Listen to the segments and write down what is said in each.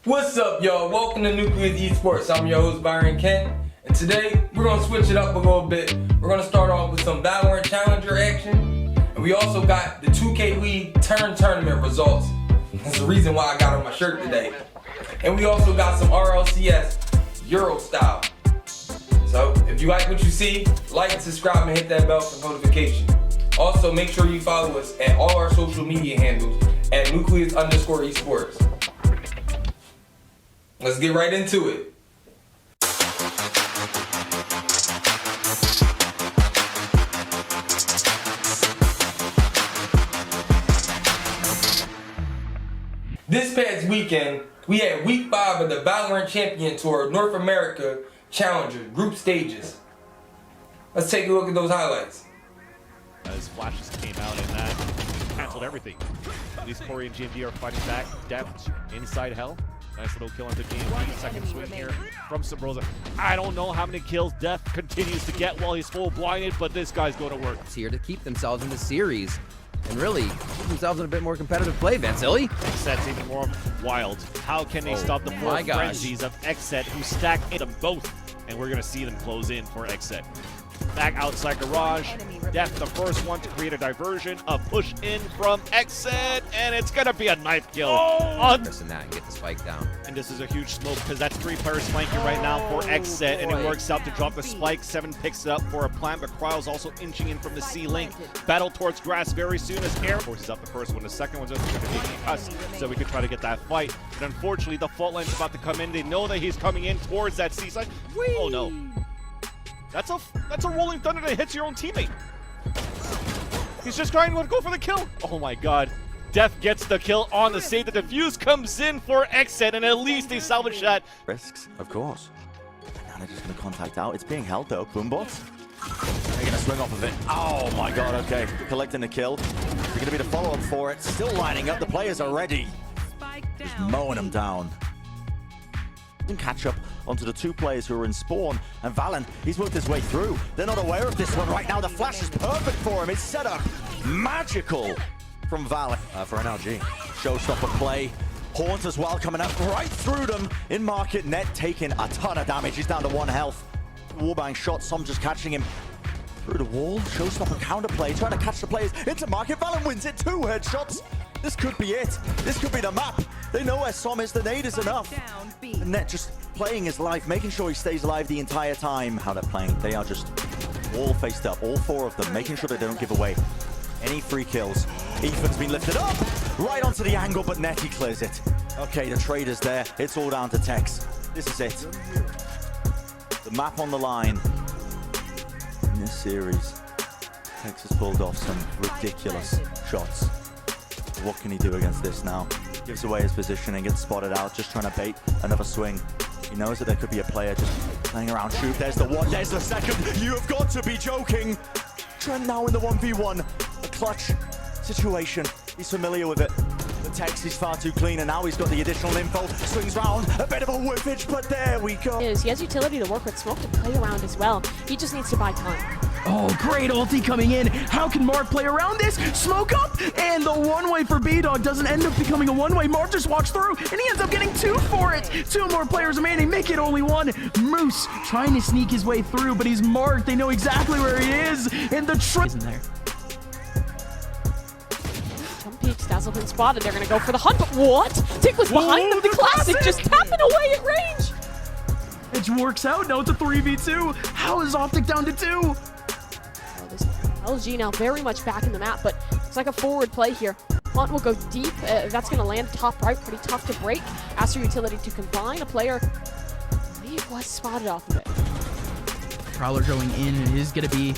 What's up, y'all? Welcome to Nucleus eSports. I'm your host, Byron Kent, and today we're gonna switch it up a little bit. We're gonna start off with some Valorant Challenger action, and we also got the 2K League tournament results. That's the reason why I got on my shirt today. And we also got some RLCS Euro style. So if you like what you see, like, subscribe, and hit that bell for notification. Also, make sure you follow us at all our social media handles at Nucleus_esports. Let's get right into it. This past weekend, we had week 5 of the Valorant Champion Tour North America Challenger group stages. Let's take a look at those highlights. As flashes came out and that canceled everything. At least Corey and GMD are fighting back. Depth inside hell. Nice little kill into GMD. Second swing here from Sabrosa. I don't know how many kills Depth continues to get while he's full blinded, but this guy's going to work. It's here to keep themselves in the series and really put themselves in a bit more competitive play, Vansilli. Xset's even more wild. How can they stop the four frenzies of Xset who stack into them both? And we're going to see them close in for Xset. Back outside garage, Depth the first one to create a diversion, a push in from Xset, and it's gonna be a knife kill. Pressing that and get the spike down. And this is a huge smoke because that's 3 players flanking right now for Xset, and it works out to drop the spike. 7 picks it up for a plant, but Cryle's also inching in from the C link. Battle towards grass very soon as Air forces up the first one. The second one's just gonna be us, so we can try to get that fight. But unfortunately, the fault line's about to come in. They know that he's coming in towards that C side. Oh no. That's a rolling thunder that hits your own teammate. He's just trying to go for the kill. Oh my god. Def gets the kill on the save. The defuse comes in for Xset, and at least they salvage that. Risks, of course. Now they're just going to contact out. It's being held though. Boombots. They're going to swing off of it. Oh my god, okay. Collecting the kill. They're going to be the follow-up for it. Still lining up. The players are ready. Just mowing them down. And catch up onto the 2 players who are in spawn, and Valen, he's worked his way through. They're not aware of this one right now. The flash is perfect for him. It's set up magical from Valen for NLG. Showstopper play. Haunt as well coming out right through them in market. Net taking a ton of damage. He's down to 1 health. Wallbang shot. Som just catching him through the wall. Showstopper counterplay, trying to catch the players into market. Valen wins it. 2 headshots. This could be it. This could be the map. They know where Som is. The nade is enough. And Net just playing his life, making sure he stays alive the entire time. How they're playing. They are just all faced up. All 4 of them, making sure they don't give away any free kills. Ethan's been lifted up. Right onto the angle, but Net, he clears it. Okay, the trader's there. It's all down to Tex. This is it. The map on the line in this series. Tex has pulled off some ridiculous shots. What can he do against this now? Gives away his position and gets spotted out, just trying to bait another swing. He knows that there could be a player just playing around. Shoot, there's the 1, there's the 2nd. You have got to be joking. Trent now in the 1v1. A clutch situation. He's familiar with it. The Tex is far too clean, and now he's got the additional info. Swings round, a bit of a whiffage, but there we go. He has utility to work with smoke to play around as well. He just needs to buy time. Oh, great ulti coming in. How can Mark play around this? Smoke up, and the one-way for B-Dog doesn't end up becoming a one-way. Mark just walks through, and he ends up getting 2 for it. 2 more players remaining, make it only 1. Moose trying to sneak his way through, but he's marked. They know exactly where he is, and the isn't there. Jump peeks, Dazzle been spotted. They're going to go for the hunt, but what? Tick was behind them. The classic just tapping away at range. Edge works out. Now it's a 3v2. How is Optic down to 2? LG now very much back in the map, but it's like a forward play here. Hunt will go deep. That's going to land top right. Pretty tough to break. Ask for utility to combine. A player, he was spotted off of it. Prowler going in, and it is going to be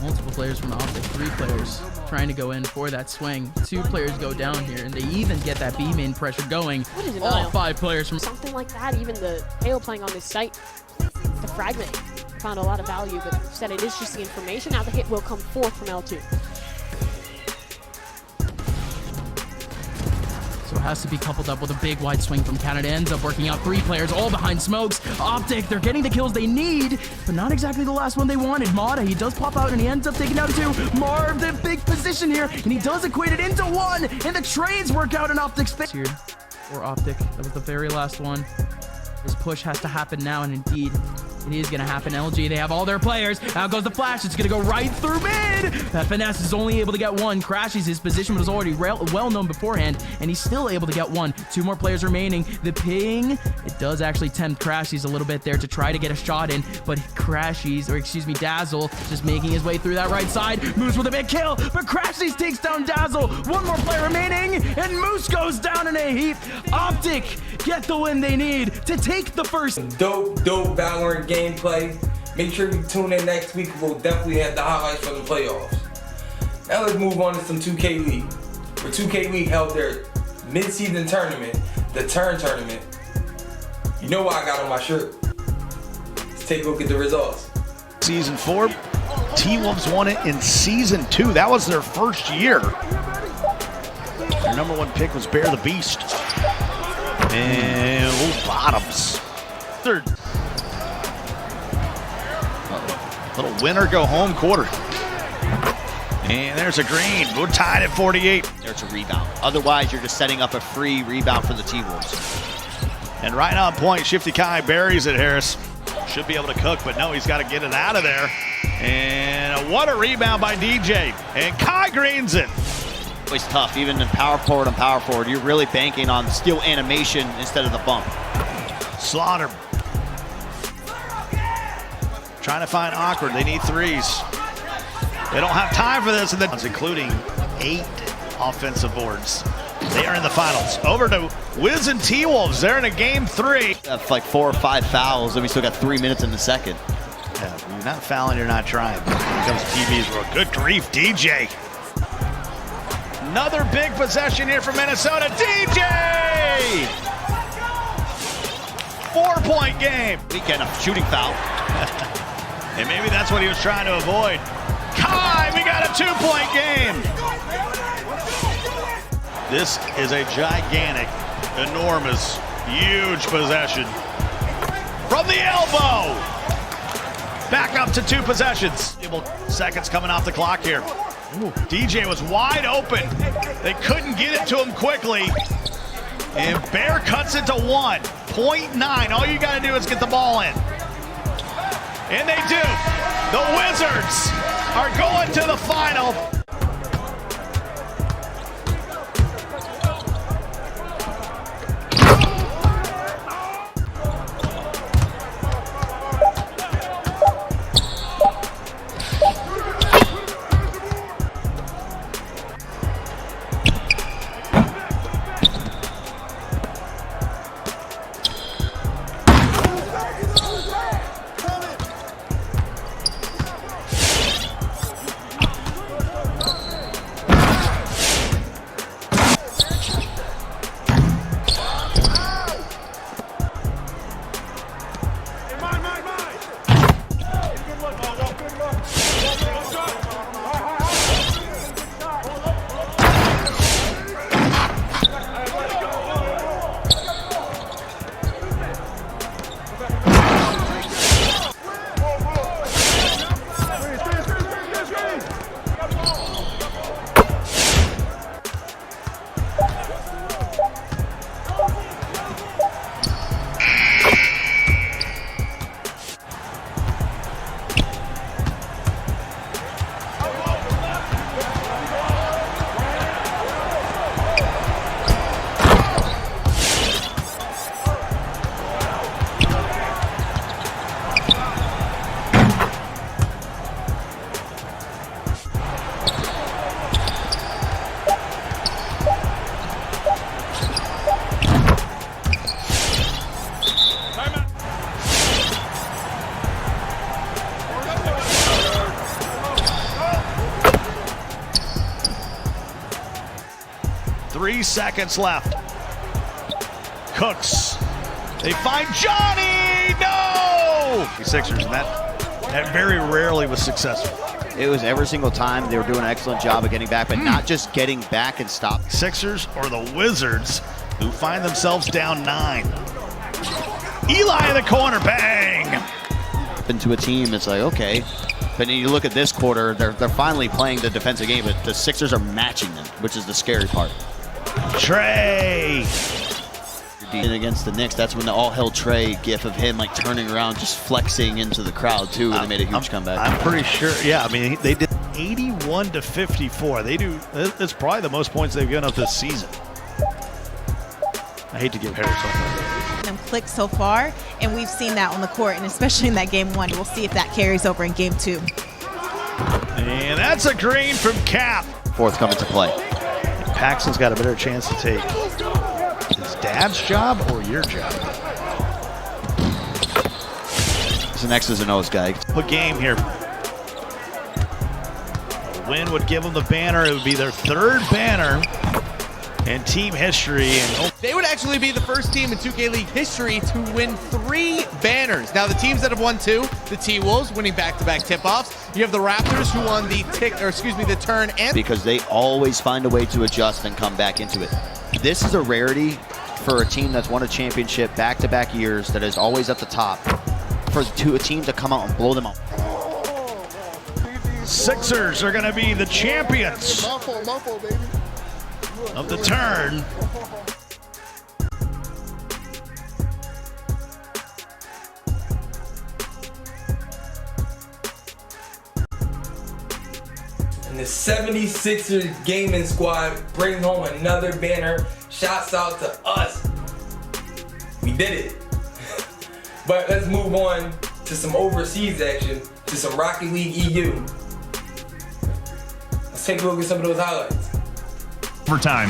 multiple players from the Optic. 3 players trying to go in for that swing. 2 players go down here, and they even get that B main pressure going. What is it? All 5 players from something like that. Even the Halo playing on this site, the fragment found a lot of value, but instead it is just the information. Now the hit will come forth from L2. So it has to be coupled up with a big wide swing from Canada. Ends up working out. 3 players all behind smokes. Optic, they're getting the kills they need, but not exactly the last one they wanted. Mata, he does pop out and he ends up taking down 2. Marv, the big position here, and he does equate it into 1, and the trades work out in Optic's favor. for Optic. That was the very last one. This push has to happen now, and indeed, it is going to happen. LG, they have all their players. Out goes the flash. It's going to go right through mid. That Finesse is only able to get one. Crashes, his position was already well known beforehand, and he's still able to get one. 2 more players remaining. The ping, it does actually tempt Crashes a little bit there to try to get a shot in, but Crashes, or excuse me, Dazzle, just making his way through that right side. Moose with a big kill, but Crashes takes down Dazzle. 1 more player remaining, and Moose goes down in a heap. Optic get the win they need to take the first. Dope Valorant gameplay. Make sure you tune in next week. We'll definitely have the highlights from the playoffs. Now let's move on to some 2K League. Where 2K League held their mid-season tournament, the Turn Tournament. You know what I got on my shirt. Let's take a look at the results. Season 4, T-Wolves won it in Season 2. That was their first year. Their #1 pick was Bear the Beast. And Bottoms. Third. Little winner go home quarter. And there's a green. We're tied at 48. There's a rebound. Otherwise, you're just setting up a free rebound for the T-Wolves. And right on point, Shifty Kai buries it, Harris. Should be able to cook, but no, he's got to get it out of there. And what a rebound by DJ. And Kai greens it. Always tough, even in power forward and power forward. You're really banking on steal animation instead of the bump. Slaughter. Trying to find Awkward. They need 3s. They don't have time for this, including 8 offensive boards. They are in the finals. Over to Wiz and T-Wolves. They're in a game 3. That's like 4 or 5 fouls, and we still got 3 minutes in the second. Yeah, you're not fouling, you're not trying. Here comes TV's roll. Good grief, DJ. Another big possession here from Minnesota. DJ! 4-point game. Weekend of shooting foul. And maybe that's what he was trying to avoid. Kai, we got a 2-point game. This is a gigantic, enormous, huge possession. From the elbow. Back up to 2 possessions. Seconds coming off the clock here. Ooh, DJ was wide open. They couldn't get it to him quickly. And Bear cuts it to 1.9. All you got to do is get the ball in. And they do. The Wizards are going to the final. Three seconds left. Cooks. They find Johnny. No! The Sixers, and that very rarely was successful. It was every single time. They were doing an excellent job of getting back, but not just getting back and stopping. Sixers or the Wizards, who find themselves down 9. Eli in the corner, bang! Into a team, it's like, okay. But then you look at this quarter, they're finally playing the defensive game, but the Sixers are matching them, which is the scary part. Trey And against the Knicks, that's when the all hell Trey gif of him like turning around, just flexing into the crowd too, and they made a huge comeback. I'm pretty sure, yeah, I mean, they did 81 to 54. They do, it's probably the most points they've given up this season. I hate to give Harris something. Them click so far, and we've seen that on the court, and especially in that game 1. We'll see if that carries over in game 2. And that's a green from Cap. Fourth coming to play. Paxton's got a better chance to take his dad's job or your job. He's an X's and O's guy. Put game here. A win would give them the banner. It would be their 3rd banner in team history. And they would actually be the first team in 2K League history to win 3 banners. Now the teams that have won 2, the T-Wolves winning back-to-back tip-offs. You have the Raptors who won the the turn, and because they always find a way to adjust and come back into it. This is a rarity for a team that's won a championship back-to-back years that is always at the top. For a team to come out and blow them up. Sixers are going to be the champions of the turn. And the 76ers gaming squad brings home another banner. Shouts out to us. We did it. But let's move on to some overseas action, to some Rocket League EU. Let's take a look at some of those highlights. Overtime.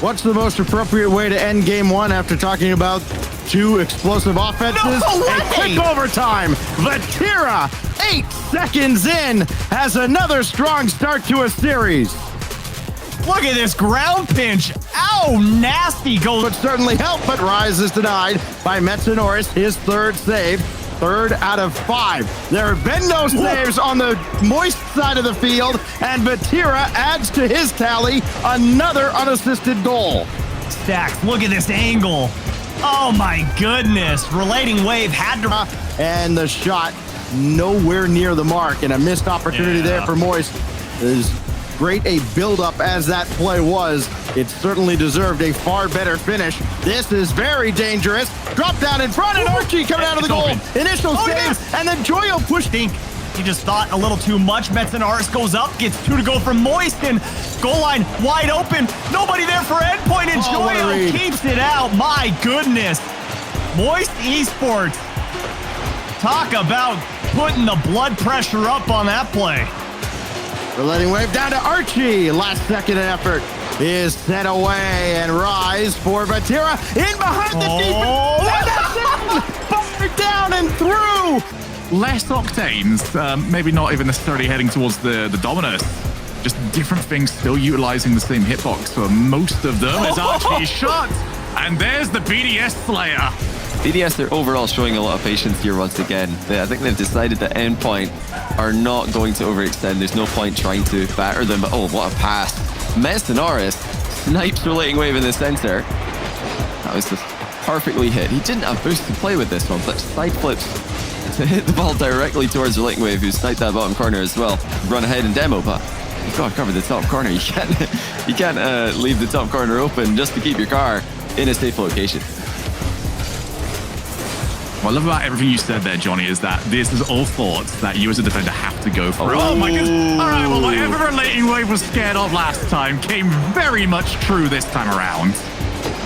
What's the most appropriate way to end game 1 after talking about 2 explosive offenses? A quick overtime. Vatira, 8 seconds in, has another strong start to a series. Look at this ground pinch. Ow, nasty goal. Would certainly help, but Rise is denied by Metanoris, his 3rd save. 3rd out of 5. There have been no saves on the moist side of the field, and Vatira adds to his tally another unassisted goal. Stacks, look at this angle. Oh my goodness. Relating wave had to... And the shot nowhere near the mark, and a missed opportunity there for Moist. As great a build-up as that play was, it certainly deserved a far better finish. This is very dangerous. Drop down in front, and Archie coming out of the goal. Initial save, and then Joyo pushed. He just thought a little too much. Metanaris goes up, gets 2 to go from Moist, and goal line wide open. Nobody there for endpoint, and Joyo keeps it out. My goodness. Moist eSports. Talk about putting the blood pressure up on that play. Relating wave down to Archie. Last second effort is sent away, and Rise for Vatira in behind the defense. Far down and through. Less octanes, maybe not even necessarily heading towards the Dominus. Just different things still utilizing the same hitbox for most of them as Archie's shot. And there's the BDS Slayer. BDS, they're overall showing a lot of patience here once again. I think they've decided that Endpoint are not going to overextend. There's no point trying to batter them, but oh, what a pass. Mestanaris snipes Relating Wave in the center. That was just perfectly hit. He didn't have boost to play with this one, but side flips to hit the ball directly towards Relating Wave, who sniped that bottom corner as well. Run ahead and demo, but you've got to cover the top corner. You can't leave the top corner open just to keep your car in a safe location. What I love about everything you said there, Johnny, is that this is all thoughts that you as a defender have to go for. Oh my goodness. All right, well, whatever Relating Wave was scared of last time came very much true this time around.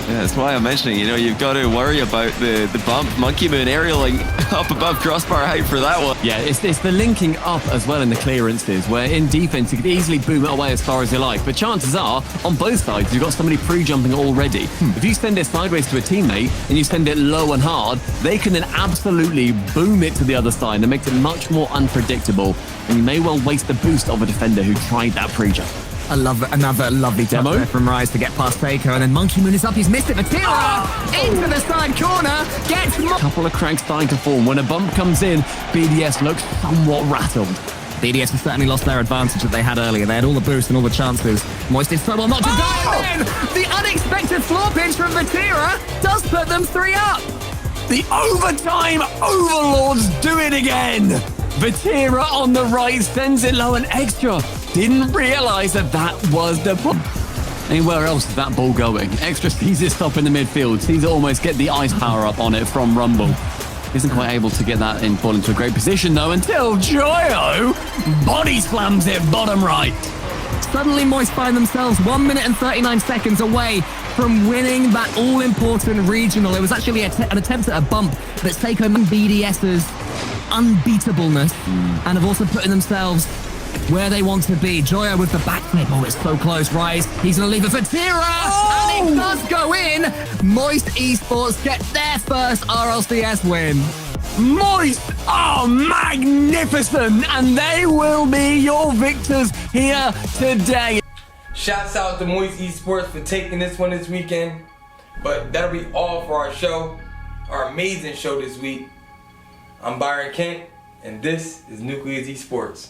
Yeah, that's why I'm mentioning, you know, you've got to worry about the bump. Monkey Moon aerialing up above crossbar height for that one. Yeah, it's the linking up as well in the clearances, where in defense you could easily boom it away as far as you like, but chances are, on both sides, you've got somebody pre-jumping already. If you send it sideways to a teammate and you send it low and hard, they can then absolutely boom it to the other side and makes it much more unpredictable, and you may well waste the boost of a defender who tried that pre-jump. I love another lovely demo there from Rise to get past Faker, and then Monkey Moon is up, he's missed it. Vatira into the side corner, gets a couple of cranks starting to form. When a bump comes in, BDS looks somewhat rattled. BDS has certainly lost their advantage that they had earlier. They had all the boost and all the chances. Moist is trouble not to die, and then the unexpected floor pinch from Vatira does put them 3 up. The overtime overlords do it again. Vatira on the right sends it low and extra. Didn't realize that was the... Anywhere else is that ball going? Extra sees it stop in the midfield, sees it almost get the ice power up on it from Rumble. Isn't quite able to get that ball into a great position though until Joyo body slams it bottom right. Suddenly Moist find themselves 1 minute and 39 seconds away from winning that all-important regional. It was actually an attempt at a bump that's taken BDS's unbeatableness and have also put themselves where they want to be. Joyo with the backflip. Oh, it's so close. Rise. He's going to leave it for Tira. And it does go in. Moist eSports get their first RLCS win. Moist are magnificent, and they will be your victors here today. Shouts out to Moist eSports for taking this one this weekend. But that'll be all for our show, our amazing show this week. I'm Byron Kent, and this is Nucleus eSports.